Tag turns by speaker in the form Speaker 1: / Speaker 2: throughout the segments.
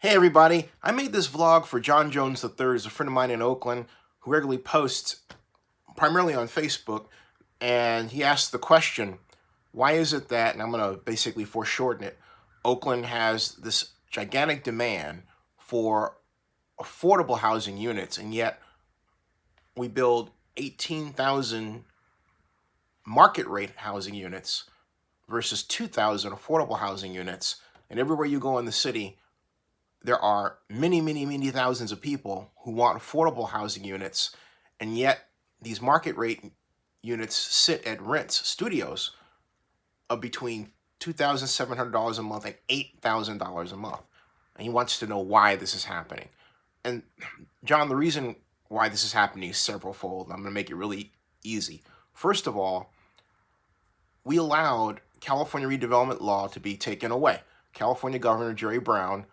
Speaker 1: Hey everybody, I made this vlog for John Jones III, is a friend of mine in Oakland who regularly posts primarily on Facebook, and he asked the question, why is it that, and I'm going to basically foreshorten it, Oakland has this gigantic demand for affordable housing units, and yet we build 18,000 market rate housing units versus 2,000 affordable housing units, and everywhere you go in the city, there are many thousands of people who want affordable housing units, and yet these market rate units sit at rents, studios, of between $2,700 a month and $8,000 a month. And he wants to know why this is happening. And John, the reason why this is happening is severalfold. I'm going to make it really easy. First of all, we allowed California redevelopment law to be taken away. California Governor Jerry Brown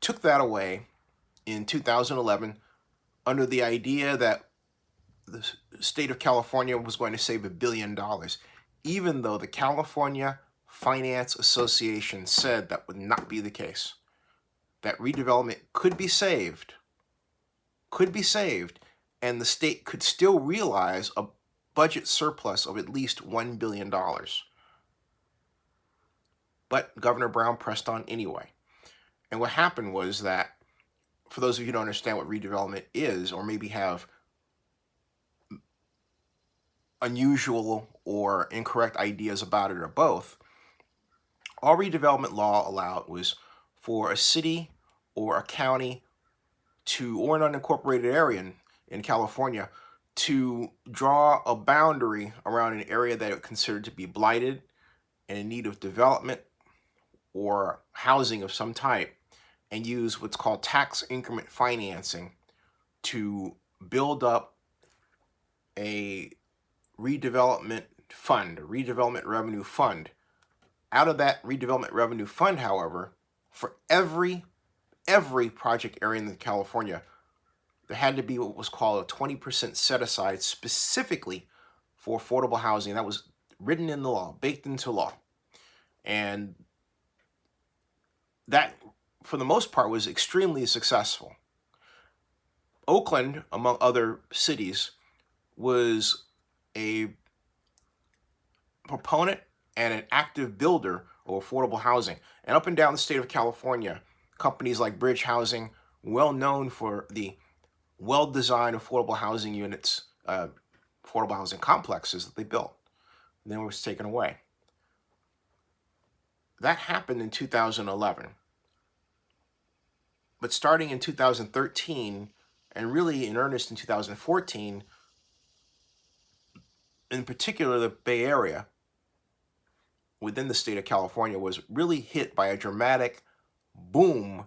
Speaker 1: took that away in 2011 under the idea that the state of California was going to save $1 billion, even though the California Finance Association said that would not be the case. That redevelopment could be saved, and the state could still realize a budget surplus of at least $1 billion. But Governor Brown pressed on anyway. And what happened was that, for those of you who don't understand what redevelopment is, or maybe have unusual or incorrect ideas about it or both, all redevelopment law allowed was for a city or a county or an unincorporated area in California to draw a boundary around an area that it considered to be blighted and in need of development or housing of some type, and use what's called tax increment financing to build up a redevelopment fund, a redevelopment revenue fund. Out of that redevelopment revenue fund, however, for every project area in California, there had to be what was called a 20% set aside specifically for affordable housing. That was written in the law, baked into law. And that, for the most part, was extremely successful. Oakland, among other cities, was a proponent and an active builder of affordable housing. And up and down the state of California, companies like Bridge Housing, well known for the well-designed affordable housing units, affordable housing complexes that they built. And then it was taken away. That happened in 2011. But starting in 2013, and really in earnest in 2014, in particular the Bay Area, within the state of California, was really hit by a dramatic boom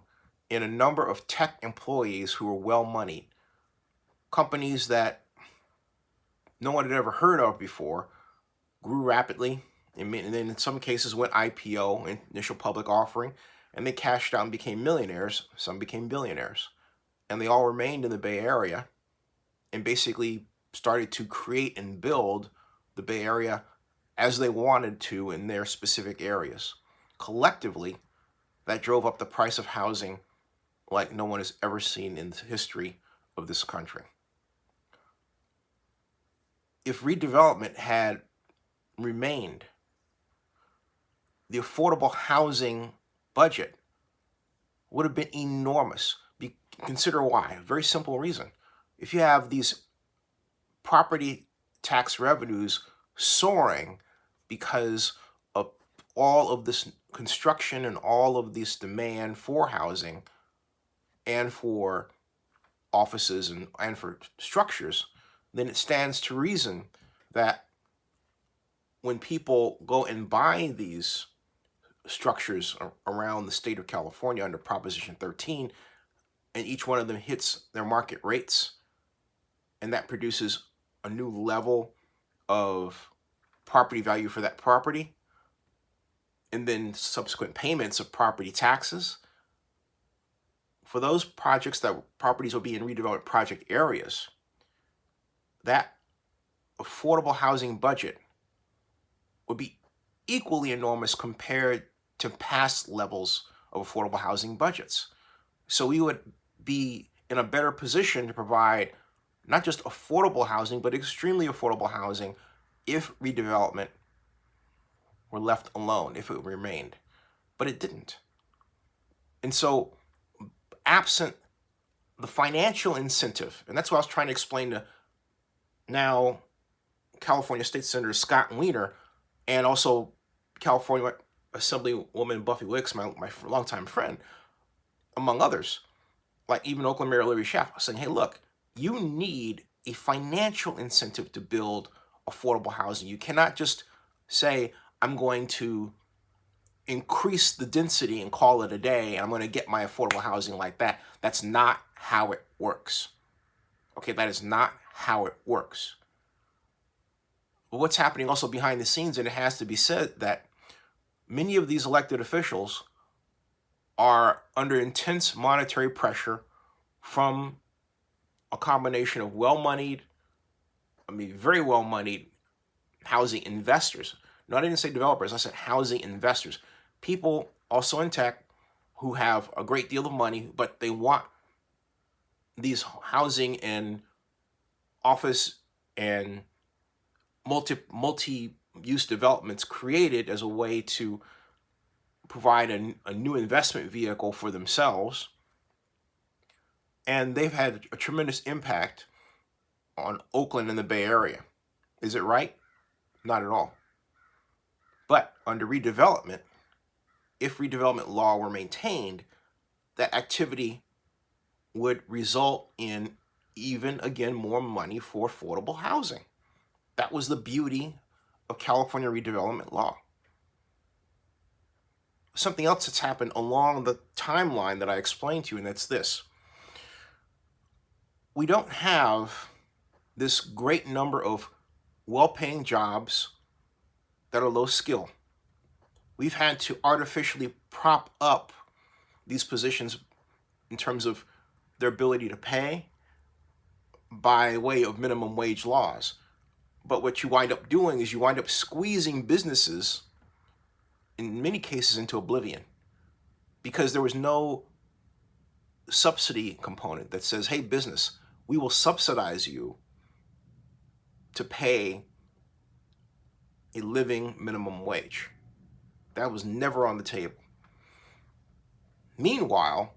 Speaker 1: in a number of tech employees who were well-moneyed. Companies that no one had ever heard of before grew rapidly, and then in some cases went IPO, initial public offering, and they cashed out and became millionaires. Some became billionaires. And they all remained in the Bay Area and basically started to create and build the Bay Area as they wanted to in their specific areas. Collectively, that drove up the price of housing like no one has ever seen in the history of this country. If redevelopment had remained, the affordable housing budget would have been enormous. Consider why. A very simple reason. If you have these property tax revenues soaring because of all of this construction and all of this demand for housing and for offices and for structures, then it stands to reason that when people go and buy these structures around the state of California under Proposition 13, and each one of them hits their market rates, and that produces a new level of property value for that property, and then subsequent payments of property taxes. For those projects that properties will be in redeveloped project areas, that affordable housing budget would be equally enormous compared to past levels of affordable housing budgets. So we would be in a better position to provide not just affordable housing, but extremely affordable housing if redevelopment were left alone, if it remained. But it didn't. And so, absent the financial incentive, and that's what I was trying to explain to now California State Senator Scott Wiener and also California Assemblywoman Buffy Wicks, my longtime friend, among others, like even Oakland Mayor Larry Schaff, saying, hey, look, you need a financial incentive to build affordable housing. You cannot just say, I'm going to increase the density and call it a day, and I'm going to get my affordable housing like that. That's not how it works. Okay, that is not how it works. But what's happening also behind the scenes, and it has to be said that many of these elected officials are under intense monetary pressure from a combination of well-moneyed, very well-moneyed housing investors. No, I didn't say developers, I said housing investors. People also in tech who have a great deal of money, but they want these housing and office and multi-use developments created as a way to provide a new investment vehicle for themselves. And they've had a tremendous impact on Oakland and the Bay Area. Is it right? Not at all. But under redevelopment, if redevelopment law were maintained, that activity would result in even, again, more money for affordable housing. That was the beauty of California redevelopment law. Something else that's happened along the timeline that I explained to you, and that's this. We don't have this great number of well-paying jobs that are low skill. We've had to artificially prop up these positions in terms of their ability to pay by way of minimum wage laws. But what you wind up doing is you wind up squeezing businesses, in many cases, into oblivion, because there was no subsidy component that says, hey, business, we will subsidize you to pay a living minimum wage. That was never on the table. Meanwhile,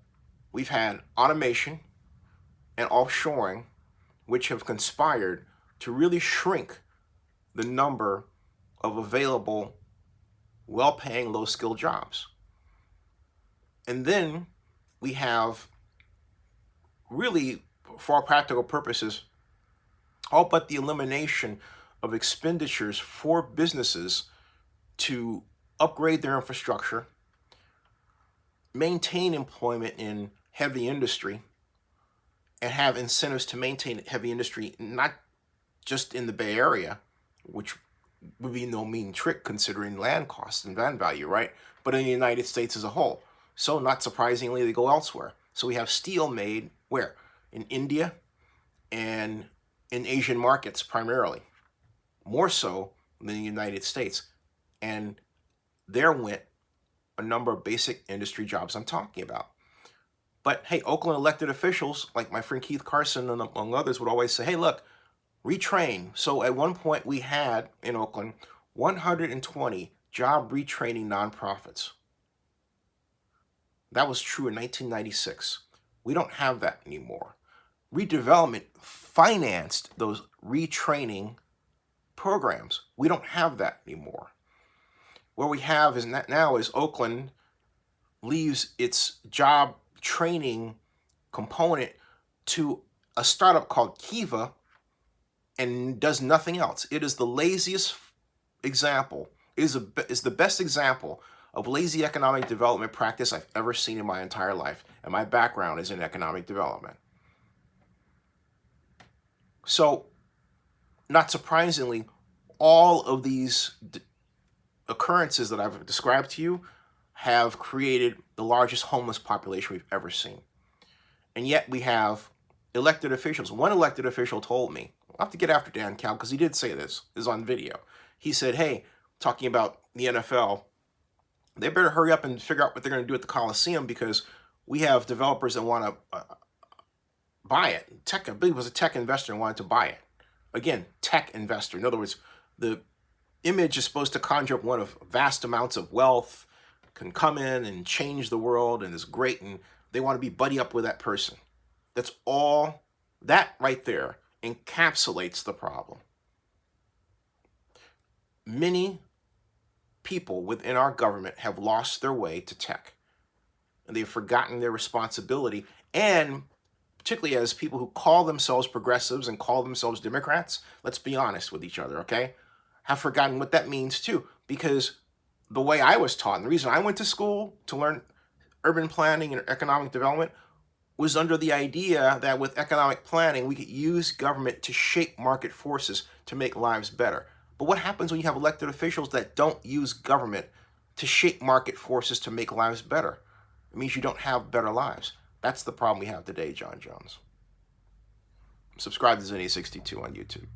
Speaker 1: we've had automation and offshoring, which have conspired to really shrink the number of available, well-paying, low-skilled jobs. And then we have really, for all practical purposes, all but the elimination of expenditures for businesses to upgrade their infrastructure, maintain employment in heavy industry, and have incentives to maintain heavy industry, not just in the Bay Area, which would be no mean trick considering land costs and land value, right? But in the United States as a whole. So not surprisingly, they go elsewhere. So we have steel made where? In India and in Asian markets primarily, more so than the United States. And there went a number of basic industry jobs I'm talking about. But hey, Oakland elected officials, like my friend Keith Carson and among others, would always say, hey, look, retrain. So at one point we had in Oakland 120 job retraining nonprofits. That was true in 1996. We don't have that anymore. Redevelopment financed those retraining programs. We don't have that anymore. What we have is now is Oakland leaves its job training component to a startup called Kiva and does nothing else. It is the laziest example. It is the best example of lazy economic development practice I've ever seen in my entire life. And my background is in economic development. So, not surprisingly, all of these occurrences that I've described to you have created the largest homeless population we've ever seen. And yet we have elected officials. One elected official told me, I'll have to get after Dan Cal because he did say this is on video. He said, hey, talking about the NFL, they better hurry up and figure out what they're going to do at the Coliseum because We have developers that want to buy it. I believe it was a tech investor and wanted to buy it. Again, tech investor. In other words, the image is supposed to conjure up one of vast amounts of wealth, can come in and change the world and is great, and they want to be buddy up with that person. That's all. That right there encapsulates the problem. Many people within our government have lost their way to tech, and they've forgotten their responsibility, and particularly as people who call themselves progressives and call themselves Democrats, let's be honest with each other, okay, have forgotten what that means too. Because the way I was taught, and the reason I went to school to learn urban planning and economic development, was under the idea that with economic planning, we could use government to shape market forces to make lives better. But what happens when you have elected officials that don't use government to shape market forces to make lives better? It means you don't have better lives. That's the problem we have today, John Jones. Subscribe to Zinnia62 on YouTube.